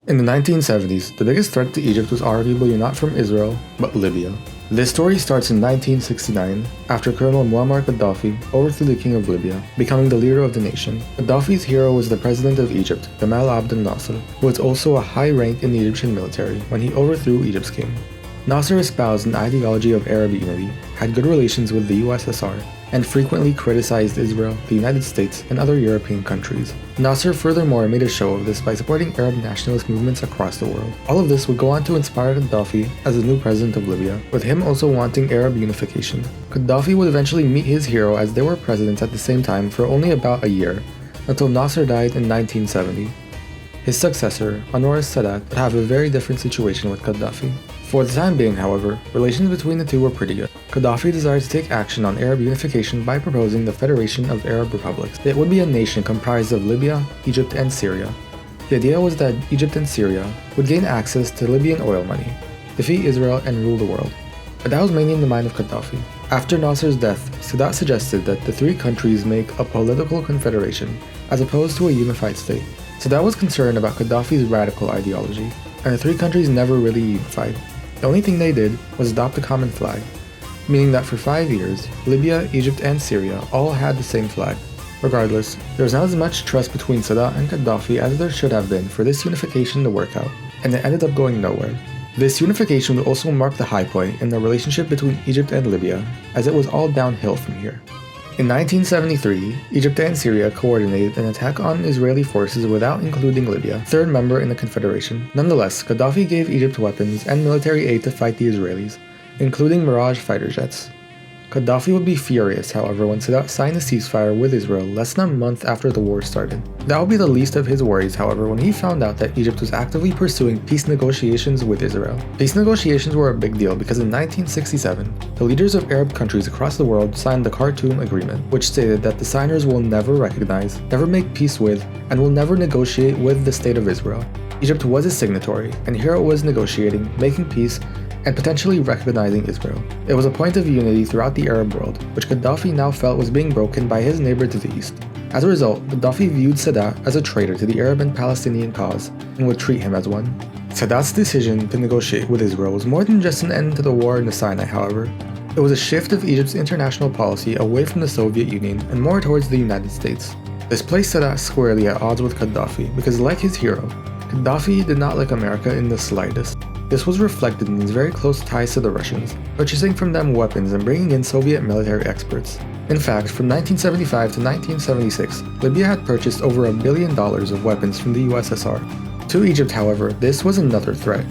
In the 1970s, the biggest threat to Egypt was arguably not from Israel, but Libya. This story starts in 1969, after Colonel Muammar Gaddafi overthrew the king of Libya, becoming the leader of the nation. Gaddafi's hero was the president of Egypt, Gamal Abdel Nasser, who was also a high rank in the Egyptian military when he overthrew Egypt's king. Nasser espoused an ideology of Arab unity, had good relations with the USSR, and frequently criticized Israel, the United States, and other European countries. Nasser furthermore made a show of this by supporting Arab nationalist movements across the world. All of this would go on to inspire Gaddafi as the new president of Libya, with him also wanting Arab unification. Gaddafi would eventually meet his hero as they were presidents at the same time for only about a year, until Nasser died in 1970. His successor, Anwar Sadat, would have a very different situation with Gaddafi. For the time being, however, relations between the two were pretty good. Gaddafi desired to take action on Arab unification by proposing the Federation of Arab Republics. It would be a nation comprised of Libya, Egypt, and Syria. The idea was that Egypt and Syria would gain access to Libyan oil money, defeat Israel, and rule the world. But that was mainly in the mind of Gaddafi. After Nasser's death, Sadat suggested that the three countries make a political confederation, as opposed to a unified state. Sadat was concerned about Gaddafi's radical ideology, and the three countries never really unified. The only thing they did was adopt a common flag, meaning that for 5 years, Libya, Egypt, and Syria all had the same flag. Regardless, there was not as much trust between Sadat and Gaddafi as there should have been for this unification to work out, and it ended up going nowhere. This unification would also mark the high point in the relationship between Egypt and Libya, as it was all downhill from here. In 1973, Egypt and Syria coordinated an attack on Israeli forces without including Libya, third member in the confederation. Nonetheless, Gaddafi gave Egypt weapons and military aid to fight the Israelis, including Mirage fighter jets. Gaddafi would be furious, however, when Sadat signed a ceasefire with Israel less than a month after the war started. That would be the least of his worries, however, when he found out that Egypt was actively pursuing peace negotiations with Israel. Peace negotiations were a big deal because in 1967, the leaders of Arab countries across the world signed the Khartoum Agreement, which stated that the signers will never recognize, never make peace with, and will never negotiate with the State of Israel. Egypt was a signatory, and here it was negotiating, making peace, and potentially recognizing Israel. It was a point of unity throughout the Arab world, which Gaddafi now felt was being broken by his neighbor to the east. As a result, Gaddafi viewed Sadat as a traitor to the Arab and Palestinian cause, and would treat him as one. Sadat's decision to negotiate with Israel was more than just an end to the war in the Sinai, however. It was a shift of Egypt's international policy away from the Soviet Union and more towards the United States. This placed Sadat squarely at odds with Gaddafi, because like his hero, Gaddafi did not like America in the slightest. This was reflected in his very close ties to the Russians, purchasing from them weapons and bringing in Soviet military experts. In fact, from 1975 to 1976, Libya had purchased over $1 billion of weapons from the USSR. To Egypt, however, this was another threat,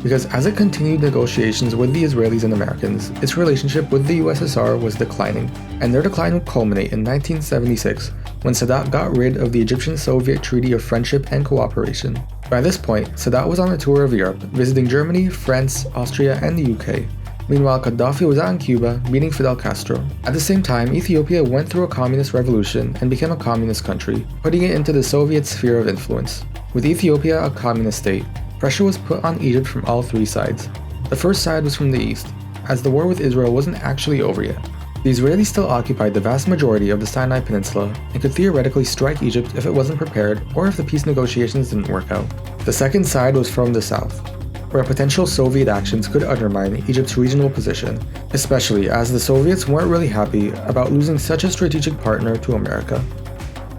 because as it continued negotiations with the Israelis and Americans, its relationship with the USSR was declining, and their decline would culminate in 1976, when Sadat got rid of the Egyptian-Soviet Treaty of Friendship and Cooperation. By this point, Sadat was on a tour of Europe, visiting Germany, France, Austria, and the UK. Meanwhile, Gaddafi was out in Cuba, meeting Fidel Castro. At the same time, Ethiopia went through a communist revolution and became a communist country, putting it into the Soviet sphere of influence. With Ethiopia a communist state, pressure was put on Egypt from all three sides. The first side was from the east, as the war with Israel wasn't actually over yet. The Israelis still occupied the vast majority of the Sinai Peninsula and could theoretically strike Egypt if it wasn't prepared or if the peace negotiations didn't work out. The second side was from the south, where potential Soviet actions could undermine Egypt's regional position, especially as the Soviets weren't really happy about losing such a strategic partner to America.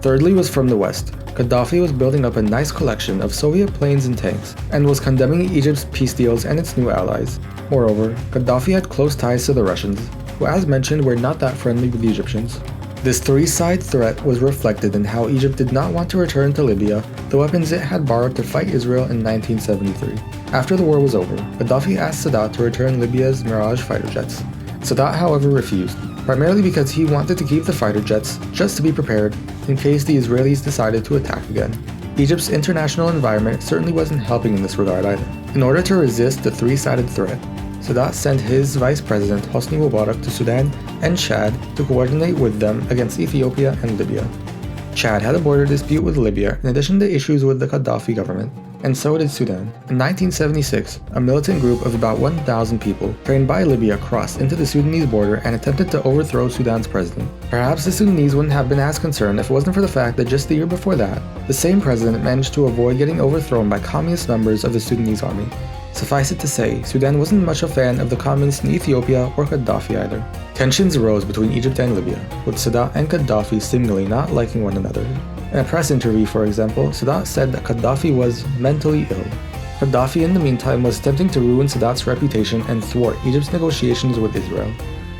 Thirdly was from the west. Gaddafi was building up a nice collection of Soviet planes and tanks, and was condemning Egypt's peace deals and its new allies. Moreover, Gaddafi had close ties to the Russians, who as mentioned were not that friendly with the Egyptians. This three-side threat was reflected in how Egypt did not want to return to Libya the weapons it had borrowed to fight Israel in 1973. After the war was over, Gaddafi asked Sadat to return Libya's Mirage fighter jets. Sadat, however, refused, primarily because he wanted to keep the fighter jets just to be prepared in case the Israelis decided to attack again. Egypt's international environment certainly wasn't helping in this regard either. In order to resist the three-sided threat, Sadat sent his vice president Hosni Mubarak to Sudan and Chad to coordinate with them against Ethiopia and Libya. Chad had a border dispute with Libya in addition to issues with the Gaddafi government, and so did Sudan. In 1976, a militant group of about 1,000 people, trained by Libya, crossed into the Sudanese border and attempted to overthrow Sudan's president. Perhaps the Sudanese wouldn't have been as concerned if it wasn't for the fact that just the year before that, the same president managed to avoid getting overthrown by communist members of the Sudanese army. Suffice it to say, Sudan wasn't much a fan of the communists in Ethiopia or Gaddafi either. Tensions arose between Egypt and Libya, with Sadat and Gaddafi seemingly not liking one another. In a press interview, for example, Sadat said that Gaddafi was mentally ill. Gaddafi, in the meantime, was attempting to ruin Sadat's reputation and thwart Egypt's negotiations with Israel.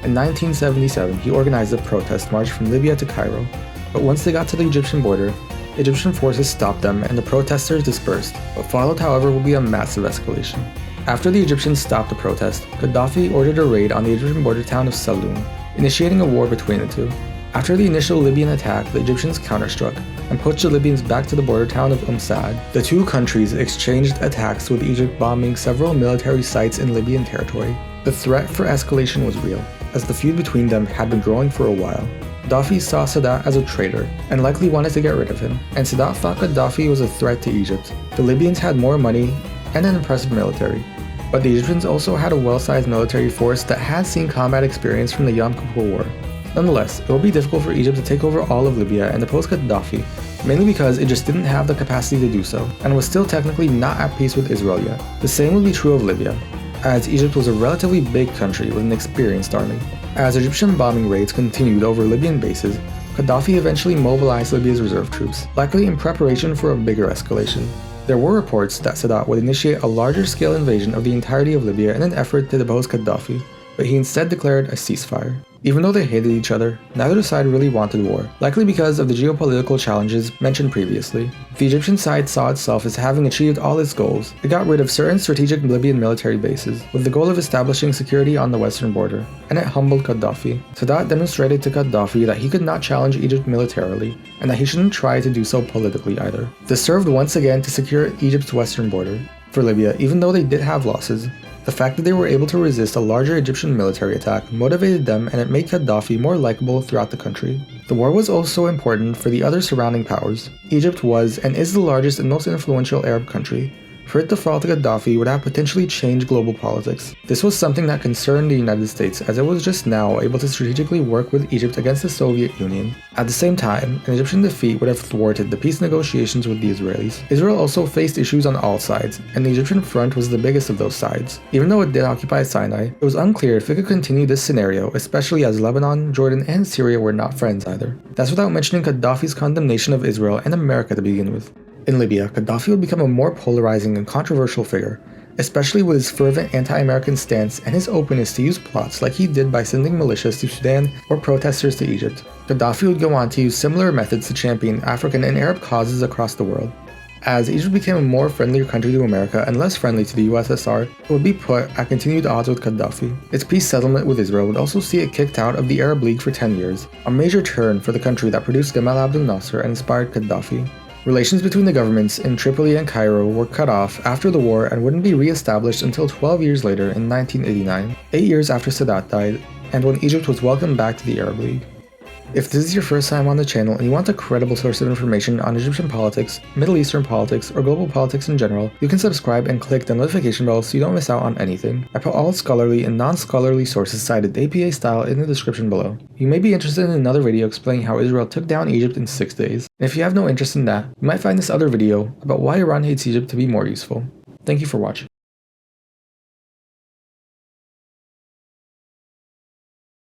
In 1977, he organized a protest march from Libya to Cairo, but once they got to the Egyptian border, Egyptian forces stopped them and the protesters dispersed. What followed, however, will be a massive escalation. After the Egyptians stopped the protest, Gaddafi ordered a raid on the Egyptian border town of Saloum, initiating a war between the two. After the initial Libyan attack, the Egyptians counterstruck and pushed the Libyans back to the border town of Saad. The two countries exchanged attacks, with Egypt bombing several military sites in Libyan territory. The threat for escalation was real, as the feud between them had been growing for a while. Gaddafi saw Sadat as a traitor and likely wanted to get rid of him, and Sadat thought Gaddafi was a threat to Egypt. The Libyans had more money and an impressive military, but the Egyptians also had a well-sized military force that had seen combat experience from the Yom Kippur War. Nonetheless, it would be difficult for Egypt to take over all of Libya and depose Gaddafi, mainly because it just didn't have the capacity to do so, and was still technically not at peace with Israel yet. The same would be true of Libya, as Egypt was a relatively big country with an experienced army. As Egyptian bombing raids continued over Libyan bases, Gaddafi eventually mobilized Libya's reserve troops, likely in preparation for a bigger escalation. There were reports that Sadat would initiate a larger-scale invasion of the entirety of Libya in an effort to depose Gaddafi, but he instead declared a ceasefire. Even though they hated each other, neither side really wanted war, likely because of the geopolitical challenges mentioned previously. The Egyptian side saw itself as having achieved all its goals. It got rid of certain strategic Libyan military bases, with the goal of establishing security on the western border, and it humbled Gaddafi. Sadat demonstrated to Gaddafi that he could not challenge Egypt militarily, and that he shouldn't try to do so politically either. This served once again to secure Egypt's western border. For Libya, even though they did have losses, the fact that they were able to resist a larger Egyptian military attack motivated them, and it made Gaddafi more likable throughout the country. The war was also important for the other surrounding powers. Egypt was and is the largest and most influential Arab country. For it to fall to Gaddafi would have potentially changed global politics. This was something that concerned the United States, as it was just now able to strategically work with Egypt against the Soviet Union. At the same time, an Egyptian defeat would have thwarted the peace negotiations with the Israelis. Israel also faced issues on all sides, and the Egyptian front was the biggest of those sides. Even though it did occupy Sinai, it was unclear if it could continue this scenario, especially as Lebanon, Jordan, and Syria were not friends either. That's without mentioning Gaddafi's condemnation of Israel and America to begin with. In Libya, Gaddafi would become a more polarizing and controversial figure, especially with his fervent anti-American stance and his openness to use plots like he did by sending militias to Sudan or protesters to Egypt. Gaddafi would go on to use similar methods to champion African and Arab causes across the world. As Egypt became a more friendlier country to America and less friendly to the USSR, it would be put at continued odds with Gaddafi. Its peace settlement with Israel would also see it kicked out of the Arab League for 10 years, a major turn for the country that produced Gamal Abdel Nasser and inspired Gaddafi. Relations between the governments in Tripoli and Cairo were cut off after the war and wouldn't be re-established until 12 years later in 1989, 8 years after Sadat died, and when Egypt was welcomed back to the Arab League. If this is your first time on the channel and you want a credible source of information on Egyptian politics, Middle Eastern politics, or global politics in general, you can subscribe and click the notification bell so you don't miss out on anything. I put all scholarly and non-scholarly sources cited APA style in the description below. You may be interested in another video explaining how Israel took down Egypt in 6 days. And if you have no interest in that, you might find this other video about why Iran hates Egypt to be more useful. Thank you for watching.